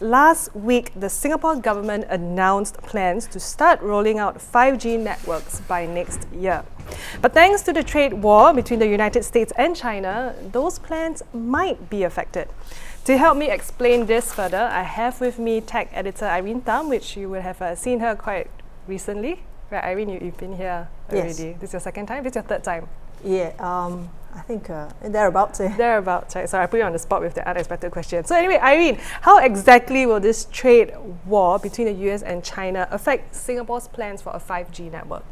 last week the Singapore government announced plans to start rolling out 5G networks by next year. But thanks to the trade war between the United States and China, those plans might be affected. To help me explain this further, I have with me tech editor Irene Tham, which you would have seen her quite recently. Right, Irene, you've been here already. Yes. This is your second time? This is your third time? Yeah, I think thereabouts. Thereabouts, right? Sorry, I put you on the spot with the unexpected question. So anyway, Irene, how exactly will this trade war between the US and China affect Singapore's plans for a 5G network?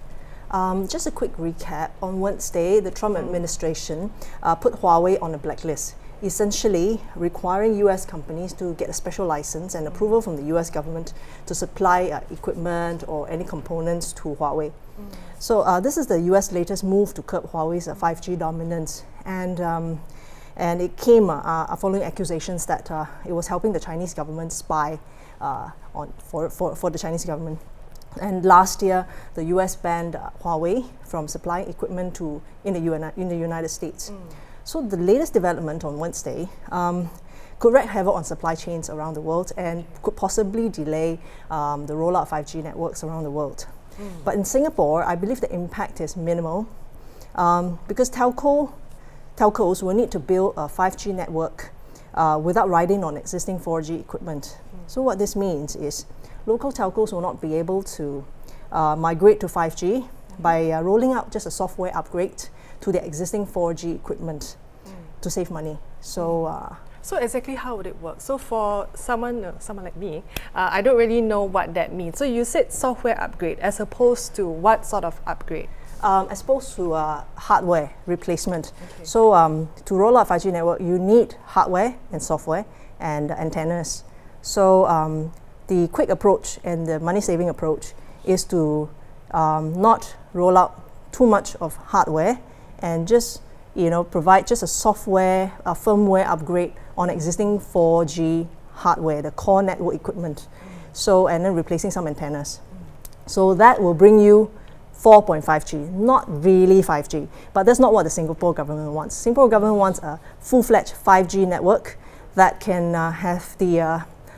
Just a quick recap. On Wednesday, the Trump administration put Huawei on a blacklist, essentially requiring US companies to get a special license and approval from the US government to supply equipment or any components to Huawei. So this is the US latest move to curb Huawei's 5G dominance, and it came following accusations that it was helping the Chinese government spy for the Chinese government. And last year, the US banned Huawei from supplying equipment in the United States. So the latest development on Wednesday could wreak havoc on supply chains around the world and could possibly delay the rollout of 5G networks around the world. But in Singapore, I believe the impact is minimal because telcos will need to build a 5G network without riding on existing 4G equipment. So what this means is local telcos will not be able to migrate to 5G by rolling out just a software upgrade to their existing 4G equipment to save money. So exactly how would it work? So for someone like me, I don't really know what that means. So you said software upgrade as opposed to what sort of upgrade? As opposed to hardware replacement. Okay. So to roll out 5G network, you need hardware and software and antennas. So the quick approach and the money-saving approach is to not roll out too much of hardware and just provide just a software, a firmware upgrade on existing 4G hardware, the core network equipment. So, and then replacing some antennas. So that will bring you 4.5G, not really 5G, but that's not what the Singapore government wants. Singapore government wants a full-fledged 5G network that can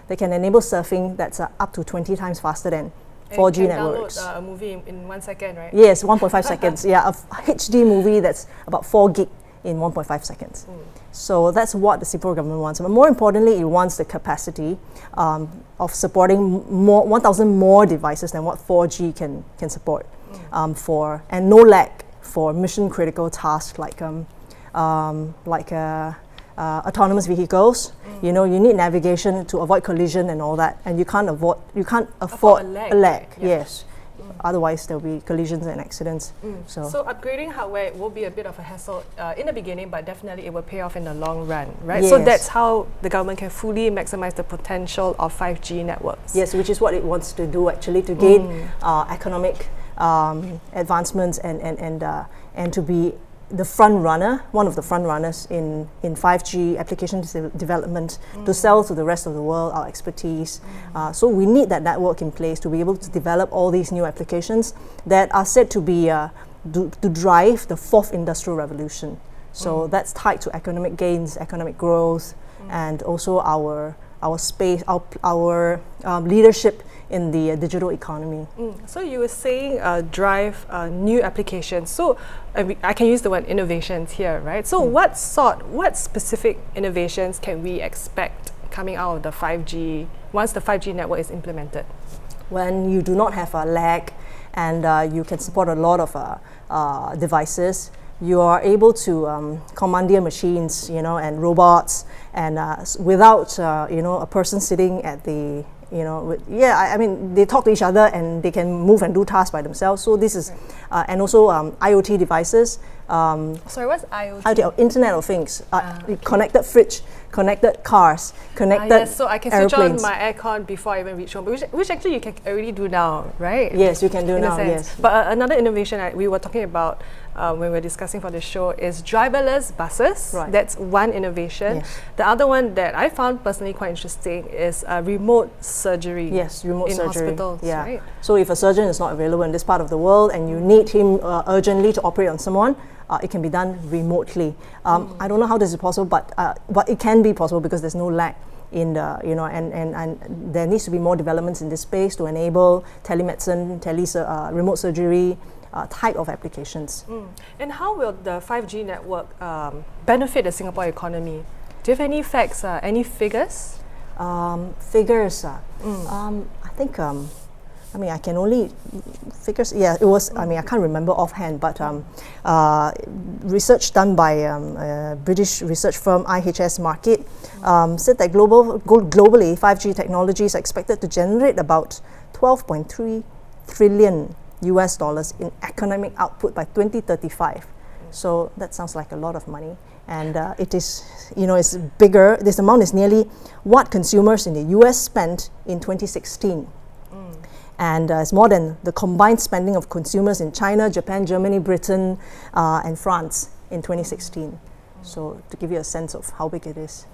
they can enable surfing that's up to 20 times faster than 4G networks. Download a movie in 1 second, right? Yes, 1.5 seconds. Yeah, a HD movie that's about 4 gig in 1.5 seconds. So that's what the Singapore government wants. But more importantly, it wants the capacity of supporting 1,000 more devices than what 4G can support, and no lag for mission critical tasks like autonomous vehicles. You need navigation to avoid collision and all that, and you can't afford a lag. Yeah. Yes. Otherwise, there'll be collisions and accidents. So upgrading hardware will be a bit of a hassle in the beginning, but definitely it will pay off in the long run, right? Yes. So that's how the government can fully maximize the potential of 5G networks. Yes, which is what it wants to do actually, to gain economic advancements and to be the front runner, one of the front runners in 5G application development, to sell to the rest of the world our expertise. So we need that network in place to be able to develop all these new applications that are said to be to drive the fourth industrial revolution. So that's tied to economic gains, economic growth, and also our space, our leadership in the digital economy. So you were saying drive new applications. So I can use the word innovations here, right? So what specific innovations can we expect coming out of the 5G once the 5G network is implemented? When you do not have a lag and you can support a lot of devices, you are able to commandeer machines, and robots, and without a person sitting at the they talk to each other and they can move and do tasks by themselves. So this is, and also IoT devices. Sorry, what's IoT? Internet of Things. Connected fridge, connected cars, connected yes, so I can switch airplanes. on my aircon before I even reach home, which actually you can already do now, right? Yes, you can do in now, a sense. yes. But another innovation we were talking about when we were discussing for the show is driverless buses. Right. That's one innovation. Yes. The other one that I found personally quite interesting is remote surgery. Yes, remote in surgery. hospitals, Yeah. right? So if a surgeon is not available in this part of the world and you need him urgently to operate on someone, it can be done remotely. I don't know how this is possible, but it can be possible because there's no lag in the, and there needs to be more developments in this space to enable telemedicine, remote surgery type of applications. And how will the 5G network benefit the Singapore economy? Do you have any facts, any figures? Figures, I think, I can only figures. Yeah, it was. I can't remember offhand, but research done by a British research firm IHS Markit said that globally, 5G technology is expected to generate about 12.3 trillion US dollars in economic output by 2035. So that sounds like a lot of money, and it is, it's bigger. This amount is nearly what consumers in the US spent in 2016. And it's more than the combined spending of consumers in China, Japan, Germany, Britain, and France in 2016. So to give you a sense of how big it is.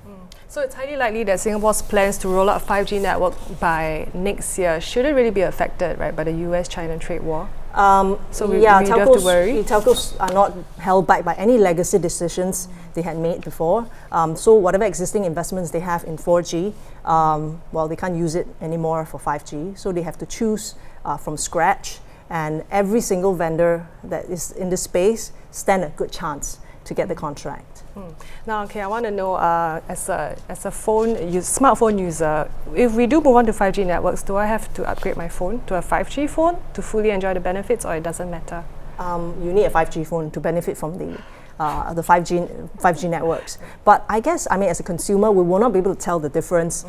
So it's highly likely that Singapore's plans to roll out 5G network by next year shouldn't really be affected, right, by the US-China trade war. So we don't have to worry. Telcos are not held back by any legacy decisions they had made before. So whatever existing investments they have in 4G, they can't use it anymore for 5G. So they have to choose from scratch. And every single vendor that is in this space stand a good chance to get the contract. Now, I want to know, as a smartphone user, if we do move on to 5G networks, do I have to upgrade my phone to a 5G phone to fully enjoy the benefits, or it doesn't matter? You need a 5G phone to benefit from the 5G networks. But I guess, as a consumer, we will not be able to tell the difference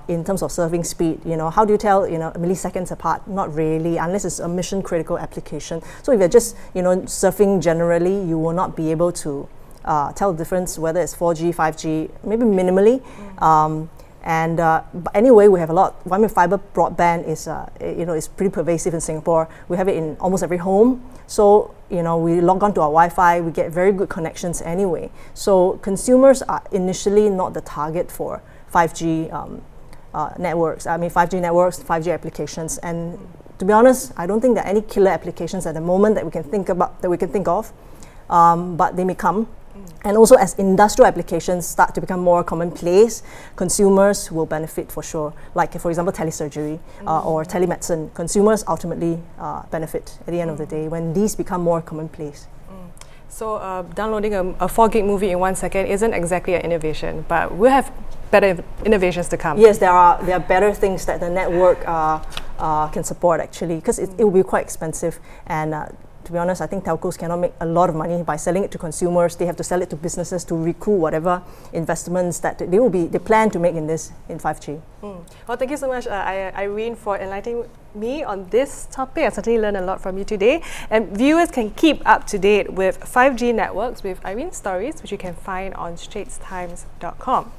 in terms of surfing speed. How do you tell, milliseconds apart? Not really, unless it's a mission critical application. So if you're just, surfing generally, you will not be able to tell the difference whether it's 4G, 5G, maybe minimally. But anyway, we have a lot. Fiber broadband is pretty pervasive in Singapore. We have it in almost every home. So, we log on to our Wi-Fi, we get very good connections anyway. So consumers are initially not the target for 5G networks. 5G networks, 5G applications. And to be honest, I don't think there are any killer applications at the moment that we can think of, but they may come. And also, as industrial applications start to become more commonplace, consumers will benefit for sure. Like, for example, telesurgery or telemedicine. Consumers ultimately benefit at the end of the day when these become more commonplace. So downloading a 4 gig movie in 1 second isn't exactly an innovation, but we'll have better innovations to come. Yes, there are better things that the network can support, actually, because it will be quite expensive. And to be honest, I think telcos cannot make a lot of money by selling it to consumers. They have to sell it to businesses to recoup whatever investments that they plan to make in 5G. Well, thank you so much, Irene, for enlightening me on this topic. I certainly learned a lot from you today. And viewers can keep up to date with 5G networks with Irene's stories, which you can find on straitstimes.com.